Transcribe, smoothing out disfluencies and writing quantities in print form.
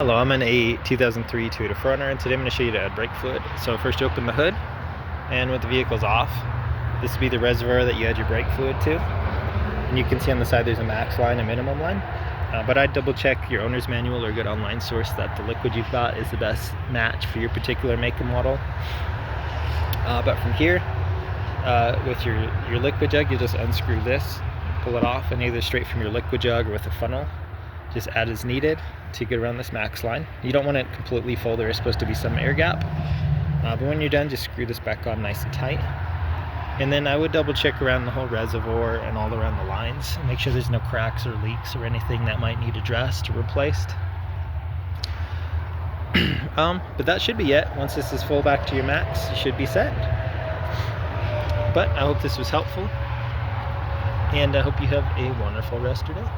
Hello, I'm in a 2003 Toyota 4Runner and today I'm going to show you to add brake fluid. So first you open the hood, and with the vehicle's off, this will be the reservoir that you add your brake fluid to. And you can see on the side there's a max line, a minimum line. But I'd double check your owner's manual or a good online source that the liquid you've got is the best match for your particular make and model. But from here, with your liquid jug, you just unscrew this, pull it off, and either straight from your liquid jug or with a funnel, just add as needed to get around this max line. You don't want it completely full, there is supposed to be some air gap. But when you're done, just screw this back on nice and tight. And then I would double check around the whole reservoir and all around the lines and make sure there's no cracks or leaks or anything that might need addressed or replaced. But that should be it. Once this is full back to your max, you should be set. But I hope this was helpful, and I hope you have a wonderful rest of your day.